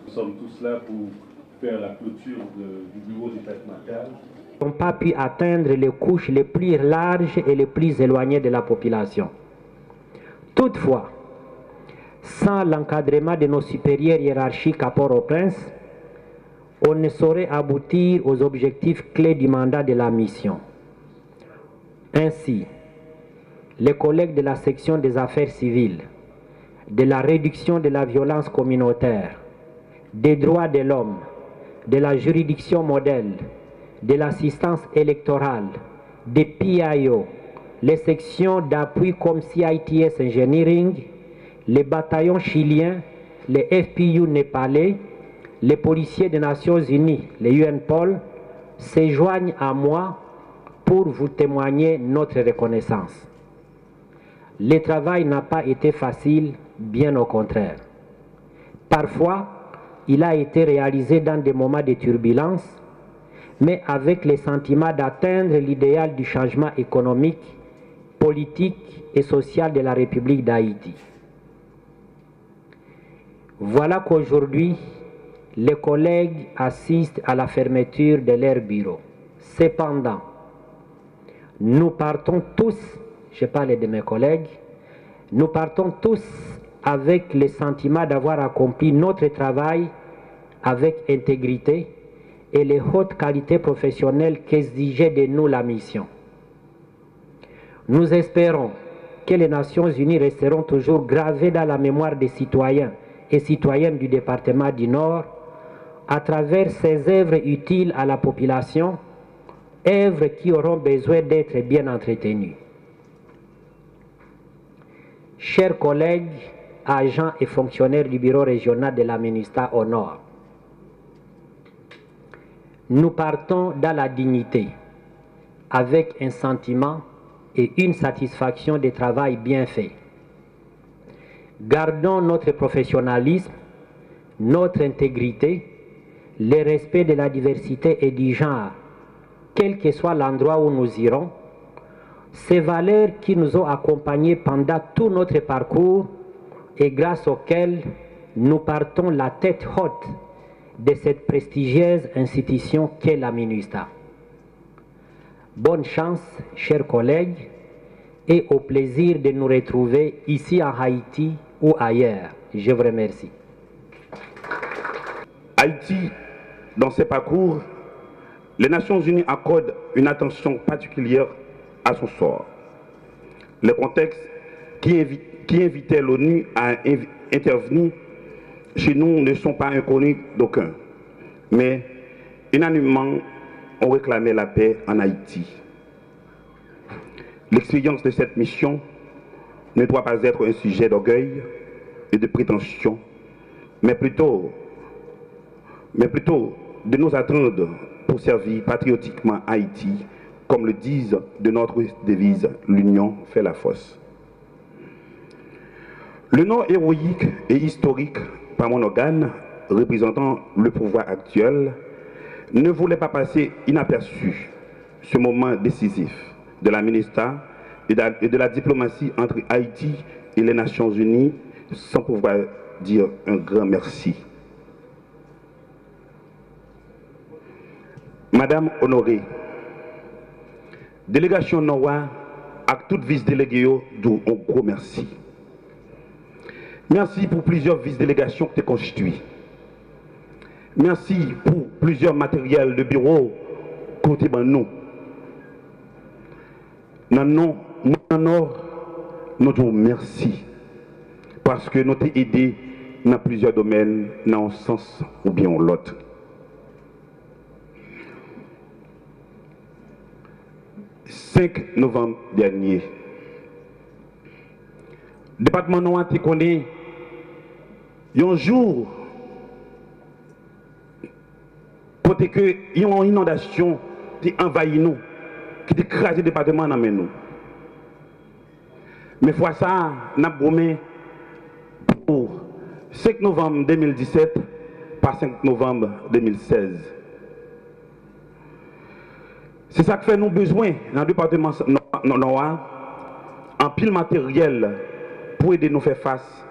Nous sommes tous là pour faire la clôture du bureau des fêtes natales. N'ont pas pu atteindre les couches les plus larges et les plus éloignées de la population. Toutefois, sans l'encadrement de nos supérieurs hiérarchiques à Port-au-Prince, on ne saurait aboutir aux objectifs clés du mandat de la mission. Ainsi, les collègues de la section des affaires civiles, de la réduction de la violence communautaire, des droits de l'homme, de la juridiction modèle, de l'assistance électorale, des PIO, les sections d'appui comme CITS Engineering, les bataillons chiliens, les FPU népalais, les policiers des Nations Unies, les UNPOL, se joignent à moi pour vous témoigner notre reconnaissance. Le travail n'a pas été facile, bien au contraire. Parfois, il a été réalisé dans des moments de turbulence, mais avec le sentiment d'atteindre l'idéal du changement économique, politique et social de la République d'Haïti. Voilà qu'aujourd'hui, les collègues assistent à la fermeture de leur bureau. Cependant, nous partons tous, je parle de mes collègues, nous partons tous avec le sentiment d'avoir accompli notre travail avec intégrité et les hautes qualités professionnelles qu'exigeait de nous la mission. Nous espérons que les Nations Unies resteront toujours gravées dans la mémoire des citoyens et citoyennes du département du Nord à travers ces œuvres utiles à la population, œuvres qui auront besoin d'être bien entretenues. Chers collègues, agents et fonctionnaires du bureau régional de la MINUSTAH au Nord, nous partons dans la dignité, avec un sentiment et une satisfaction du travail bien fait. Gardons notre professionnalisme, notre intégrité, le respect de la diversité et du genre, quel que soit l'endroit où nous irons, ces valeurs qui nous ont accompagnés pendant tout notre parcours et grâce auxquelles nous partons la tête haute de cette prestigieuse institution qu'est la MINUSTAH. Bonne chance, chers collègues, et au plaisir de nous retrouver ici en Haïti ou ailleurs. Je vous remercie. Haïti, dans ses parcours, les Nations Unies accordent une attention particulière à son sort. Le contexte qui invitait l'ONU à intervenir chez nous ne sont pas inconnus d'aucuns, mais unanimement ont réclamé la paix en Haïti. L'expérience de cette mission ne doit pas être un sujet d'orgueil et de prétention, mais plutôt de nous attendre pour servir patriotiquement Haïti, comme le disent de notre devise, l'union fait la force. Le nom héroïque et historique par mon organe, représentant le pouvoir actuel, ne voulait pas passer inaperçu ce moment décisif de la MINUSTAH et de la diplomatie entre Haïti et les Nations Unies, sans pouvoir dire un grand merci. Madame Honorée, délégation Noa, à toute vice-déléguée, d'où un gros merci. Merci pour plusieurs vice-délégations que tu as constituées. Merci pour plusieurs matériels de bureau côté de nous. Non, nous disons merci parce que nous t'ai aidé dans plusieurs domaines, dans un sens ou bien l'autre. Le 5 novembre dernier, le département Noa te connaît un jour côté que une inondation qui envahit nous, qui écrase le département dans nous. Mais fois ça, nous avons gommé pour 5 novembre 2017 par 5 novembre 2016. C'est ça que fait nous besoin dans le département Noa en pile matériel pour aider nous faire face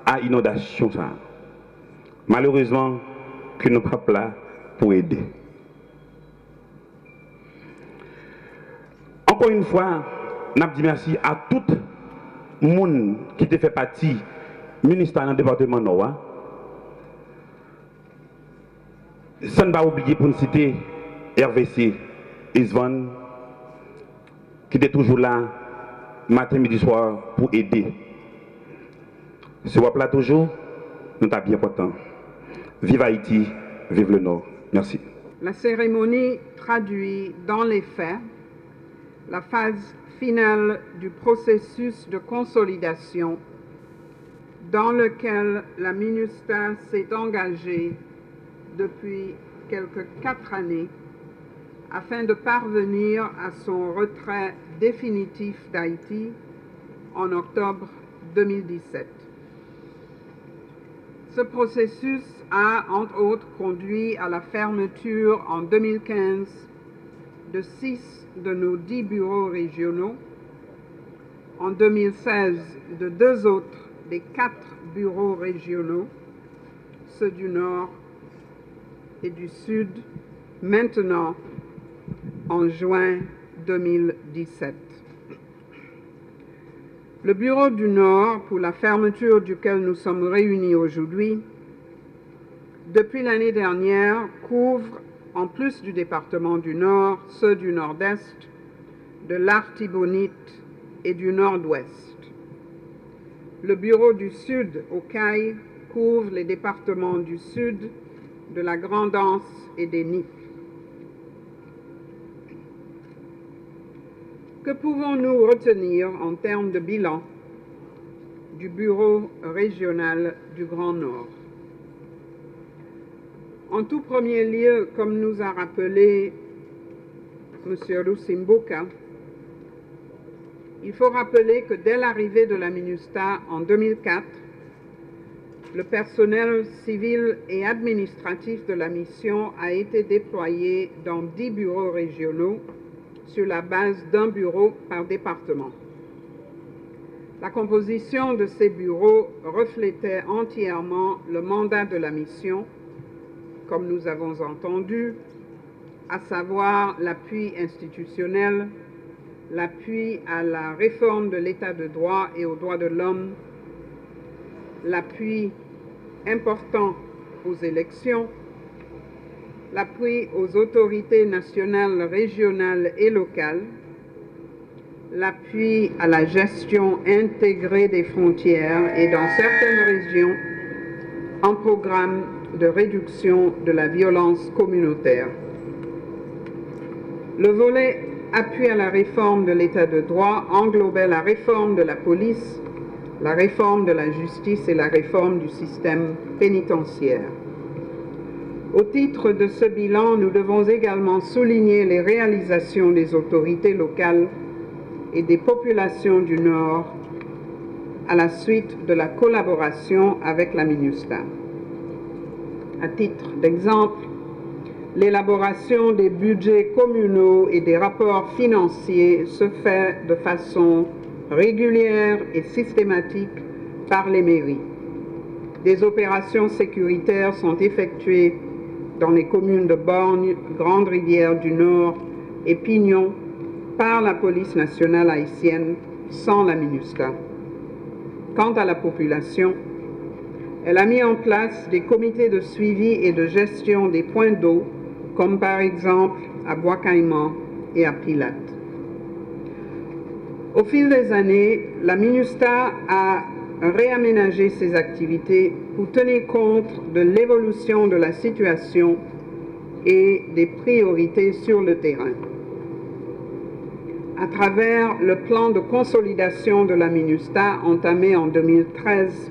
à l'inondation. Malheureusement, que nous ne sommes pas là pour aider. Encore une fois, nous dit merci à tout le monde qui fait partie du ministère dans le département Nord. Sans ne pas oublier pour nous citer RVC, Isvan, qui était toujours là, matin, midi, soir, pour aider. Ce wap-là toujours, nous sommes bien contents. Vive Haïti, vive le Nord. Merci. La cérémonie traduit dans les faits la phase finale du processus de consolidation dans lequel la MINUSTAH s'est engagée depuis quelques 4 années afin de parvenir à son retrait définitif d'Haïti en octobre 2017. Ce processus a, entre autres, conduit à la fermeture en 2015 de 6 de nos 10 bureaux régionaux, en 2016 de 2 autres des 4 bureaux régionaux, ceux du Nord et du Sud, maintenant en juin 2017. Le Bureau du Nord, pour la fermeture duquel nous sommes réunis aujourd'hui, depuis l'année dernière, couvre, en plus du département du Nord, ceux du Nord-Est, de l'Artibonite et du Nord-Ouest. Le Bureau du Sud, au CAI, couvre les départements du Sud, de la Grande-Anse et des Nippes. Que pouvons-nous retenir en termes de bilan du Bureau régional du Grand Nord? En tout premier lieu, comme nous a rappelé M. Rusimbuka, il faut rappeler que dès l'arrivée de la MINUSTAH en 2004, le personnel civil et administratif de la mission a été déployé dans 10 bureaux régionaux sur la base d'un bureau par département. La composition de ces bureaux reflétait entièrement le mandat de la mission, comme nous avons entendu, à savoir l'appui institutionnel, l'appui à la réforme de l'état de droit et aux droits de l'homme, l'appui important aux élections, l'appui aux autorités nationales, régionales et locales, l'appui à la gestion intégrée des frontières et dans certaines régions, un programme de réduction de la violence communautaire. Le volet appui à la réforme de l'état de droit englobait la réforme de la police, la réforme de la justice et la réforme du système pénitentiaire. Au titre de ce bilan, nous devons également souligner les réalisations des autorités locales et des populations du Nord à la suite de la collaboration avec la MINUSTAH. À titre d'exemple, l'élaboration des budgets communaux et des rapports financiers se fait de façon régulière et systématique par les mairies. Des opérations sécuritaires sont effectuées dans les communes de Borgne, Grande-Rivière du Nord et Pignon par la police nationale haïtienne sans la MINUSTAH. Quant à la population, elle a mis en place des comités de suivi et de gestion des points d'eau, comme par exemple à Bois-Caïman et à Pilates. Au fil des années, la MINUSTAH a réaménagé ses activités pour tenir compte de l'évolution de la situation et des priorités sur le terrain. À travers le plan de consolidation de la MINUSTAH entamé en 2013,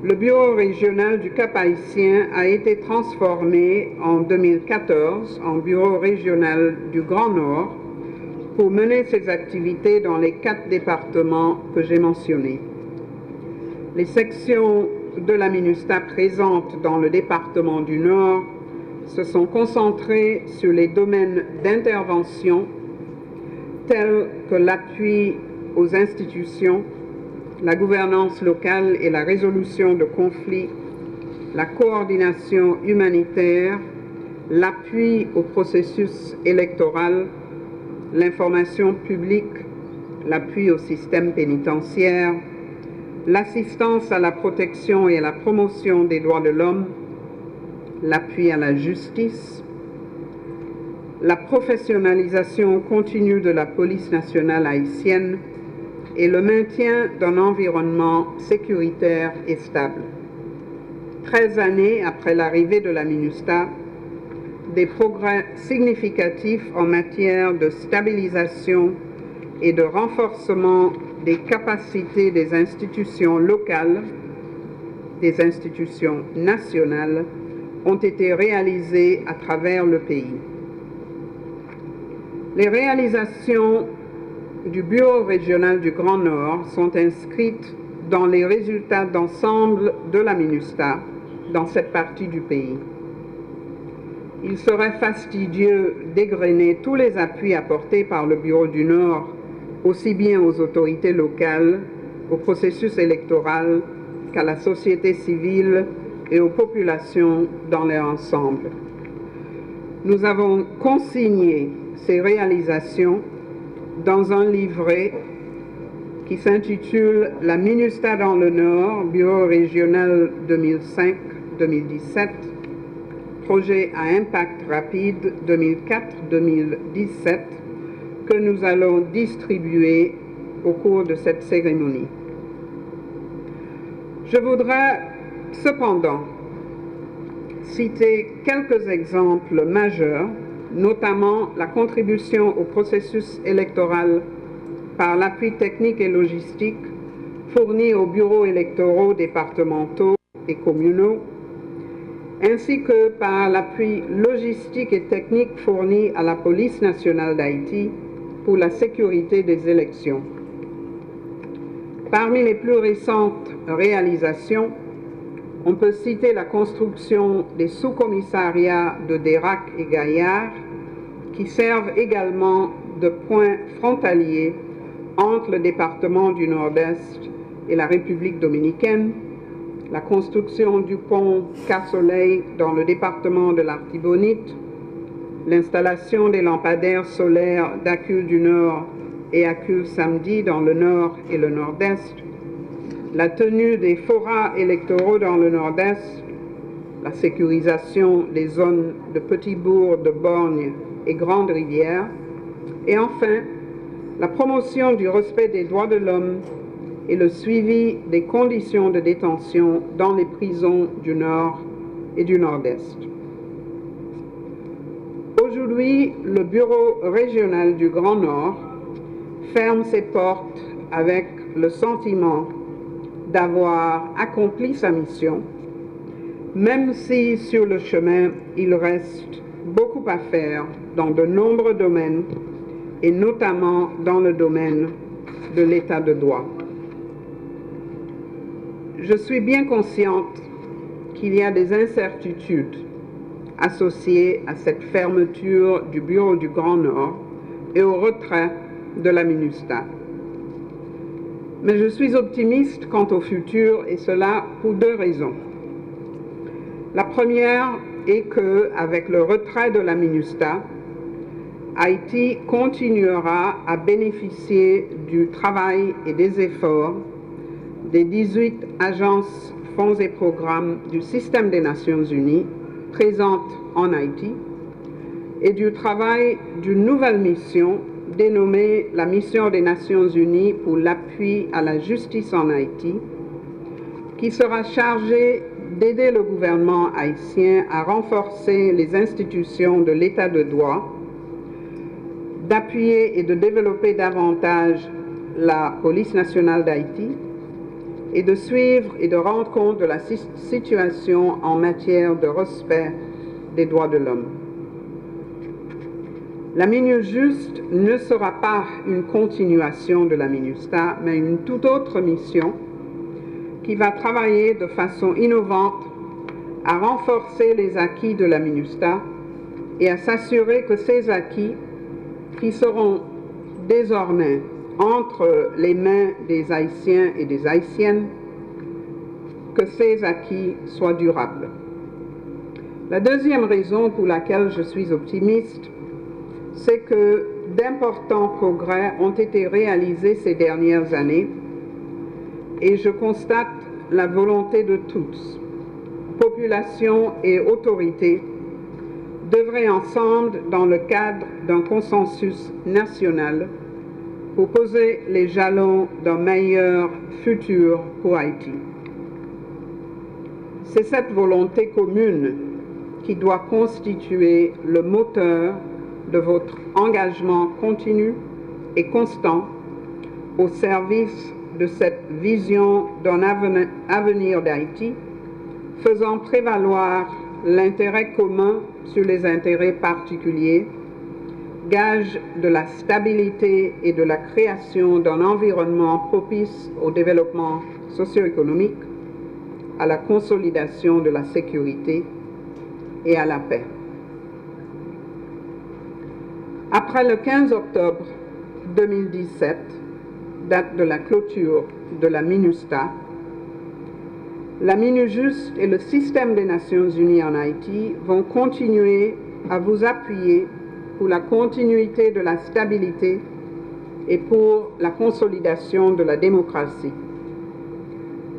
le bureau régional du Cap-Haïtien a été transformé en 2014 en bureau régional du Grand Nord pour mener ses activités dans les 4 départements que j'ai mentionnés. Les sections de la MINUSTAH présentes dans le département du Nord se sont concentrées sur les domaines d'intervention tels que l'appui aux institutions, la gouvernance locale et la résolution de conflits, la coordination humanitaire, l'appui au processus électoral, l'information publique, l'appui au système pénitentiaire, l'assistance à la protection et à la promotion des droits de l'homme, l'appui à la justice, la professionnalisation continue de la police nationale haïtienne et le maintien d'un environnement sécuritaire et stable. 13 années après l'arrivée de la MINUSTAH, des progrès significatifs en matière de stabilisation et de renforcement des capacités des institutions locales, des institutions nationales, ont été réalisés à travers le pays. Les réalisations du Bureau régional du Grand Nord sont inscrites dans les résultats d'ensemble de la MINUSTAH dans cette partie du pays. Il serait fastidieux d'égrener tous les appuis apportés par le Bureau du Nord, aussi bien aux autorités locales, au processus électoral qu'à la société civile et aux populations dans leur ensemble. Nous avons consigné ces réalisations dans un livret qui s'intitule « La MINUSTAH dans le Nord, Bureau régional 2005-2017, projet à impact rapide 2004-2017 » que nous allons distribuer au cours de cette cérémonie. Je voudrais cependant citer quelques exemples majeurs, notamment la contribution au processus électoral par l'appui technique et logistique fourni aux bureaux électoraux départementaux et communaux, ainsi que par l'appui logistique et technique fourni à la police nationale d'Haïti pour la sécurité des élections. Parmi les plus récentes réalisations, on peut citer la construction des sous-commissariats de Dérac et Gaillard, qui servent également de points frontaliers entre le département du Nord-Est et la République dominicaine, la construction du pont Cas-Soleil dans le département de l'Artibonite, l'installation des lampadaires solaires d'Acul du Nord et Acul Samedi dans le Nord et le Nord-Est, la tenue des forats électoraux dans le Nord-Est, la sécurisation des zones de petits bourgs de Borgne et Grande Rivière, et enfin, la promotion du respect des droits de l'homme et le suivi des conditions de détention dans les prisons du Nord et du Nord-Est. Aujourd'hui, le Bureau régional du Grand Nord ferme ses portes avec le sentiment d'avoir accompli sa mission, même si sur le chemin, il reste beaucoup à faire dans de nombreux domaines, et notamment dans le domaine de l'état de droit. Je suis bien consciente qu'il y a des incertitudes associées à cette fermeture du Bureau du Grand Nord et au retrait de la MINUSTAH. Mais je suis optimiste quant au futur, et cela pour deux raisons. La première est que, avec le retrait de la MINUSTAH, Haïti continuera à bénéficier du travail et des efforts des 18 agences, fonds et programmes du système des Nations Unies présentes en Haïti et du travail d'une nouvelle mission dénommée la Mission des Nations Unies pour l'appui à la justice en Haïti, qui sera chargée d'aider le gouvernement haïtien à renforcer les institutions de l'état de droit, d'appuyer et de développer davantage la police nationale d'Haïti et de suivre et de rendre compte de la situation en matière de respect des droits de l'homme. La MINUJUST ne sera pas une continuation de la MINUSTAH, mais une toute autre mission qui va travailler de façon innovante à renforcer les acquis de la MINUSTAH et à s'assurer que ces acquis, qui seront désormais entre les mains des Haïtiens et des Haïtiennes, que ces acquis soient durables. La deuxième raison pour laquelle je suis optimiste, c'est que d'importants progrès ont été réalisés ces dernières années et je constate la volonté de tous, population et autorités, d'œuvrer ensemble dans le cadre d'un consensus national pour poser les jalons d'un meilleur futur pour Haïti. C'est cette volonté commune qui doit constituer le moteur de votre engagement continu et constant au service de cette vision d'un avenir d'Haïti, faisant prévaloir l'intérêt commun sur les intérêts particuliers, gage de la stabilité et de la création d'un environnement propice au développement socio-économique, à la consolidation de la sécurité et à la paix. Après le 15 octobre 2017, date de la clôture de la MINUSTAH, la MINUJUST et le système des Nations Unies en Haïti vont continuer à vous appuyer pour la continuité de la stabilité et pour la consolidation de la démocratie.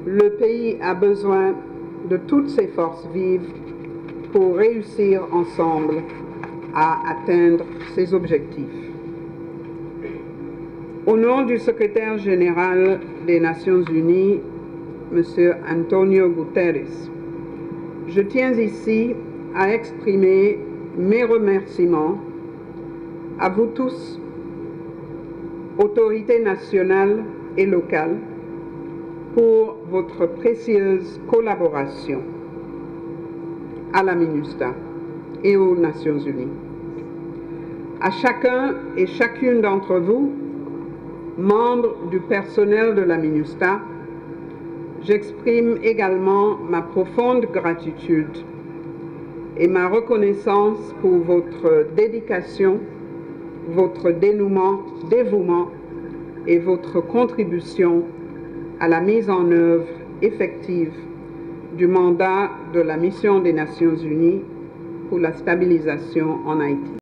Le pays a besoin de toutes ses forces vives pour réussir ensemble à atteindre ses objectifs. Au nom du secrétaire général des Nations Unies, M. Antonio Guterres, je tiens ici à exprimer mes remerciements à vous tous, autorités nationales et locales, pour votre précieuse collaboration à la MINUSTAH et aux Nations Unies. À chacun et chacune d'entre vous, membres du personnel de la MINUSTAH, j'exprime également ma profonde gratitude et ma reconnaissance pour votre dédication, votre dévouement et votre contribution à la mise en œuvre effective du mandat de la Mission des Nations Unies pour la stabilisation en Haïti.